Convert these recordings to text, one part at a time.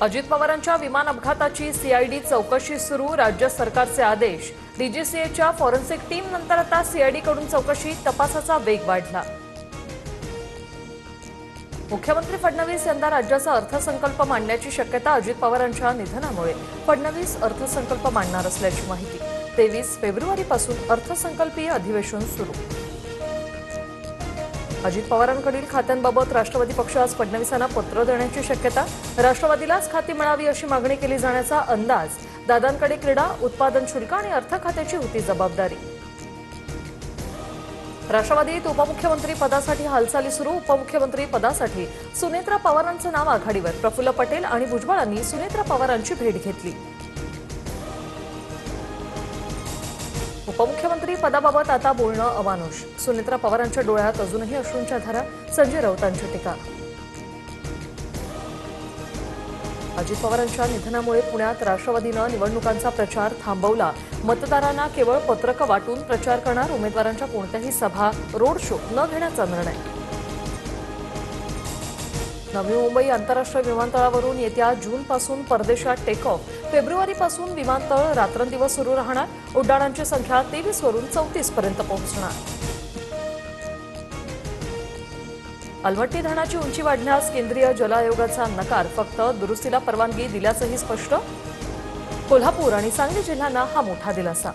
अजित पवारांच्या विमान अपघाताची सीआयडी चौकशी सुरू. राज्य सरकारचे आदेश. डीजीसीएच्या फॉरेन्सिक टीम नंतर आता सीआयडीकडून चौकशी. तपासाचा वेग वाढला. मुख्यमंत्री फडणवीस यंदा राज्याचा अर्थसंकल्प मांडण्याची शक्यता. अजित पवारांच्या निधनामुळे फडणवीस अर्थसंकल्प मांडणार असल्याची माहिती. 23 फेब्रुवारीपासून अर्थसंकल्पीय अधिवेशन सुरू. अजित पवारांकडील खात्यांबाबत राष्ट्रवादी पक्ष आज फडणवीसांना पत्र देण्याची शक्यता. राष्ट्रवादीलाच खाती मिळावी अशी मागणी केली जाण्याचा अंदाज. दादांकडे क्रीडा, उत्पादन शुल्क आणि अर्थ खात्याची होती जबाबदारी. राष्ट्रवादीत उपमुख्यमंत्री पदासाठी हालचाली सुरू. उपमुख्यमंत्री पदासाठी सुनेत्रा पवारांचं नाव आघाडीवर. प्रफुल्ल पटेल आणि भुजबळांनी सुनेत्रा पवारांची भेट घेतली. उपमुख्यमंत्री पदाबाबत आता बोलणं अमानुष. सुनेत्रा पवारांच्या डोळ्यात अजूनही अश्रूंच्या धारा. संजय राऊतांची टीका. अजित पवारांच्या निधनामुळे पुण्यात राष्ट्रवादीनं निवडणुकांचा प्रचार थांबवला. मतदारांना केवळ पत्रकं वाटून प्रचार करणार. उमेदवारांच्या कोणत्याही सभा, रोड शो न घेण्याचा निर्णय. नवी मुंबई आंतरराष्ट्रीय विमानतळावरून येत्या जूनपासून परदेशात टेक ऑफ. फेब्रुवारीपासून विमानतळ रात्रंदिवस सुरू राहणार. उड्डाणांची संख्या 23 वरून 34 पर्यंत पोहोचणार. अलमट्टी धरणाची उंची वाढण्यास केंद्रीय जल आयोगाचा नकार. फक्त दुरुस्तीला परवानगी दिल्याचंही स्पष्ट. कोल्हापूर आणि सांगली जिल्ह्यांना हा मोठा दिलासा.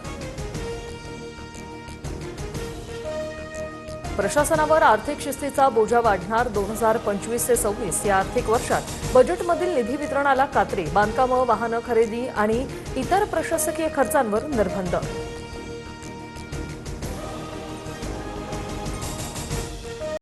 प्रशासनावर आर्थिक शिस्तीचा बोजा वाढणार. 2025 ते 26 या आर्थिक वर्षात बजेटमधील निधी वितरणाला कात्री. बांधकामं, वाहनं खरेदी आणि इतर प्रशासकीय खर्चांवर निर्बंध.